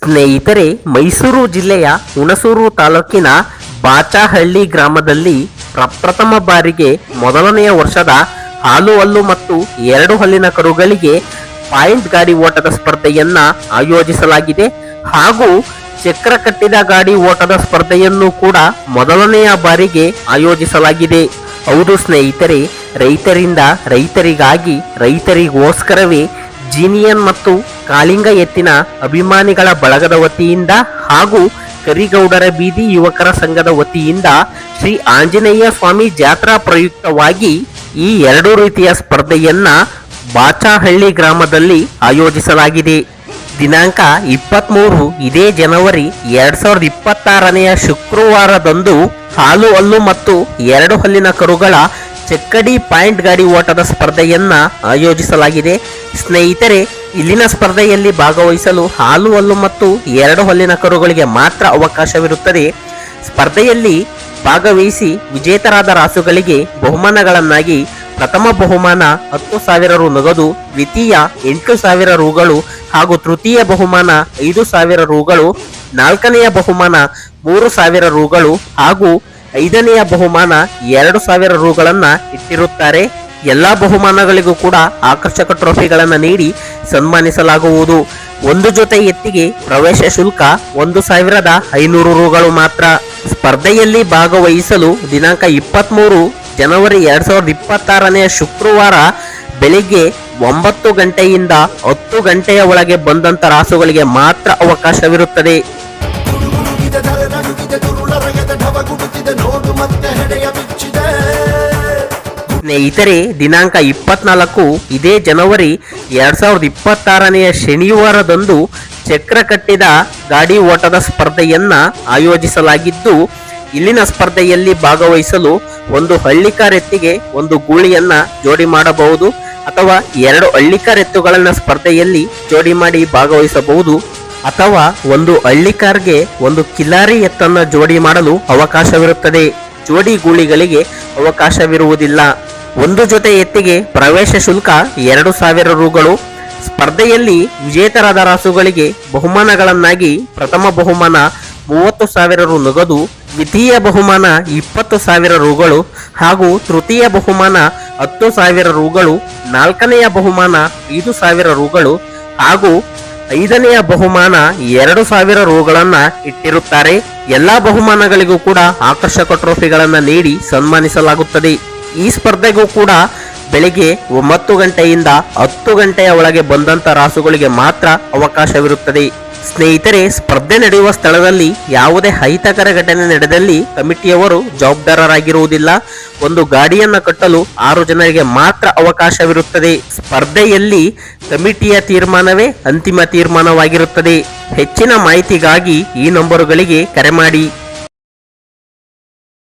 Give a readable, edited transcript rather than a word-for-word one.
ಸ್ನೇಹಿತರೆ, ಮೈಸೂರು ಜಿಲ್ಲೆಯ ಹುಣಸೂರು ತಾಲೂಕಿನ ಬಾಚಹಳ್ಳಿ ಗ್ರಾಮದಲ್ಲಿ ಪ್ರಪ್ರಥಮ ಬಾರಿಗೆ ಮೊದಲನೆಯ ವರ್ಷದ ಹಾಲು ಹಲ್ಲು ಮತ್ತು 2 ಹಲ್ಲಿನ ಕರುಗಳಿಗೆ ಪಾಯಿಂಟ್ ಗಾಡಿ ಓಟದ ಸ್ಪರ್ಧೆಯನ್ನ ಆಯೋಜಿಸಲಾಗಿದೆ. ಹಾಗೂ ಚಕ್ರ ಕಟ್ಟಿದ ಗಾಡಿ ಓಟದ ಸ್ಪರ್ಧೆಯನ್ನು ಕೂಡ ಮೊದಲನೆಯ ಬಾರಿಗೆ ಆಯೋಜಿಸಲಾಗಿದೆ. ಹೌದು ಸ್ನೇಹಿತರೆ, ರೈತರಿಂದ ರೈತರಿಗಾಗಿ ರೈತರಿಗೋಸ್ಕರವೇ ಜೀನಿಯನ್ ಮತ್ತು ಕಾಳಿಂಗ ಎತ್ತಿನ ಅಭಿಮಾನಿಗಳ ಬಳಗದ ವತಿಯಿಂದ ಹಾಗೂ ಕರಿಗೌಡರ ಬೀದಿ ಯುವಕರ ಸಂಘದ ವತಿಯಿಂದ ಶ್ರೀ ಆಂಜನೇಯ ಸ್ವಾಮಿ ಜಾತ್ರಾ ಪ್ರಯುಕ್ತವಾಗಿ ಈ 2 ರೀತಿಯ ಸ್ಪರ್ಧೆಯನ್ನ ಬಾಚಹಳ್ಳಿ ಗ್ರಾಮದಲ್ಲಿ ಆಯೋಜಿಸಲಾಗಿದೆ. ದಿನಾಂಕ 23 ಇದೇ ಜನವರಿ 2026ನೆಯ ಶುಕ್ರವಾರದಂದು ಹಾಲು ಹಲ್ಲು ಮತ್ತು 2 ಹಲ್ಲಿನ ಕರುಗಳ ಚಕ್ಕಡಿ ಪಾಯಿಂಟ್ ಗಾಡಿ ಓಟದ ಸ್ಪರ್ಧೆಯನ್ನ ಆಯೋಜಿಸಲಾಗಿದೆ. ಸ್ನೇಹಿತರೆ, ಇಲ್ಲಿನ ಸ್ಪರ್ಧೆಯಲ್ಲಿ ಭಾಗವಹಿಸಲು ಹಾಲು ಹಲ್ಲು ಮತ್ತು 2 ಹಲ್ಲಿನ ಕರುಗಳಿಗೆ ಮಾತ್ರ ಅವಕಾಶವಿರುತ್ತದೆ. ಸ್ಪರ್ಧೆಯಲ್ಲಿ ಭಾಗವಹಿಸಿ ವಿಜೇತರಾದ ರಾಸುಗಳಿಗೆ ಬಹುಮಾನಗಳನ್ನಾಗಿ ಪ್ರಥಮ ಬಹುಮಾನ 10,000 ರು ನಗದು, ದ್ವಿತೀಯ 8,000 ರುಗಳು ಹಾಗೂ ತೃತೀಯ ಬಹುಮಾನ 5,000 ರುಗಳು, 4ನೆಯ ಬಹುಮಾನ 3,000 ರುಗಳು ಹಾಗೂ 5ನೆಯ ಬಹುಮಾನ 2,000 ರುಗಳನ್ನ ಇಟ್ಟಿರುತ್ತಾರೆ. ಎಲ್ಲಾ ಬಹುಮಾನಗಳಿಗೂ ಕೂಡ ಆಕರ್ಷಕ ಟ್ರೋಫಿಗಳನ್ನು ನೀಡಿ ಸನ್ಮಾನಿಸಲಾಗುವುದು. ಒಂದು ಜೊತೆ ಎತ್ತಿಗೆ ಪ್ರವೇಶ ಶುಲ್ಕ 1,500 ರುಗಳು ಮಾತ್ರ. ಸ್ಪರ್ಧೆಯಲ್ಲಿ ಭಾಗವಹಿಸಲು ದಿನಾಂಕ 23 ಜನವರಿ 2026ನೇ ಶುಕ್ರವಾರ ಬೆಳಿಗ್ಗೆ 9 ಗಂಟೆಯಿಂದ 10 ಗಂಟೆಯ ಒಳಗೆ ಬಂದಂತ ರಾಸುಗಳಿಗೆ ಮಾತ್ರ ಅವಕಾಶವಿರುತ್ತದೆ. ಸ್ನೇಹಿತರೆ, ದಿನಾಂಕ 24 ಇದೇ ಜನವರಿ 2026ನೆಯ ಶನಿವಾರದಂದು ಚಕ್ರ ಕಟ್ಟಿದ ಗಾಡಿ ಓಟದ ಸ್ಪರ್ಧೆಯನ್ನ ಆಯೋಜಿಸಲಾಗಿದ್ದು, ಇಲ್ಲಿನ ಸ್ಪರ್ಧೆಯಲ್ಲಿ ಭಾಗವಹಿಸಲು ಒಂದು ಹಳ್ಳಿಕಾರ್ ಎತ್ತಿಗೆ ಒಂದು ಗೂಳಿಯನ್ನ ಜೋಡಿ ಮಾಡಬಹುದು ಅಥವಾ 2 ಹಳ್ಳಿಕಾರ್ ಎತ್ತುಗಳನ್ನ ಸ್ಪರ್ಧೆಯಲ್ಲಿ ಜೋಡಿ ಮಾಡಿ ಭಾಗವಹಿಸಬಹುದು ಅಥವಾ ಒಂದು ಹಳ್ಳಿಕಾರ್ಗೆ ಒಂದು ಕಿಲಾರಿ ಎತ್ತನ್ನ ಜೋಡಿ ಮಾಡಲು ಅವಕಾಶವಿರುತ್ತದೆ. ಜೋಡಿ ಗೂಳಿಗಳಿಗೆ ಅವಕಾಶವಿರುವುದಿಲ್ಲ. ಒಂದು ಜೊತೆ ಎತ್ತಿಗೆ ಪ್ರವೇಶ ಶುಲ್ಕ 2,000 ರುಗಳು. ಸ್ಪರ್ಧೆಯಲ್ಲಿ ವಿಜೇತರಾದ ರಾಸುಗಳಿಗೆ ಬಹುಮಾನಗಳನ್ನಾಗಿ ಪ್ರಥಮ ಬಹುಮಾನ 30,000 ರು ನಗದು, ದ್ವಿತೀಯ ಬಹುಮಾನ 20,000 ರುಗಳು ಹಾಗೂ ತೃತೀಯ ಬಹುಮಾನ 10,000 ರುಗಳು, 4ನೆಯ ಬಹುಮಾನ 5,000 ರುಗಳು ಹಾಗೂ 5ನೆಯ ಬಹುಮಾನ 2,000 ರುಗಳನ್ನ ಇಟ್ಟಿರುತ್ತಾರೆ. ಎಲ್ಲಾ ಬಹುಮಾನಗಳಿಗೂ ಕೂಡ ಆಕರ್ಷಕ ಟ್ರೋಫಿಗಳನ್ನ ನೀಡಿ ಸನ್ಮಾನಿಸಲಾಗುತ್ತದೆ. ಈ ಸ್ಪರ್ಧೆಗೂ ಕೂಡ ಬೆಳಿಗ್ಗೆ 9 ಗಂಟೆಯಿಂದ 10 ಗಂಟೆಯ ಒಳಗೆ ಬಂದಂತ ರಾಸುಗಳಿಗೆ ಮಾತ್ರ ಅವಕಾಶವಿರುತ್ತದೆ. ಸ್ನೇಹಿತರೆ, ಸ್ಪರ್ಧೆ ನಡೆಯುವ ಸ್ಥಳದಲ್ಲಿ ಯಾವುದೇ ಅಹಿತಕರ ಘಟನೆ ನಡೆದಲ್ಲಿ ಕಮಿಟಿಯವರು ಜವಾಬ್ದಾರರಾಗಿರುವುದಿಲ್ಲ. ಒಂದು ಗಾಡಿಯನ್ನ ಕಟ್ಟಲು 6 ಜನರಿಗೆ ಮಾತ್ರ ಅವಕಾಶವಿರುತ್ತದೆ. ಸ್ಪರ್ಧೆಯಲ್ಲಿ ಕಮಿಟಿಯ ತೀರ್ಮಾನವೇ ಅಂತಿಮ ತೀರ್ಮಾನವಾಗಿರುತ್ತದೆ. ಹೆಚ್ಚಿನ ಮಾಹಿತಿಗಾಗಿ ಈ ನಂಬರುಗಳಿಗೆ ಕರೆ ಮಾಡಿ.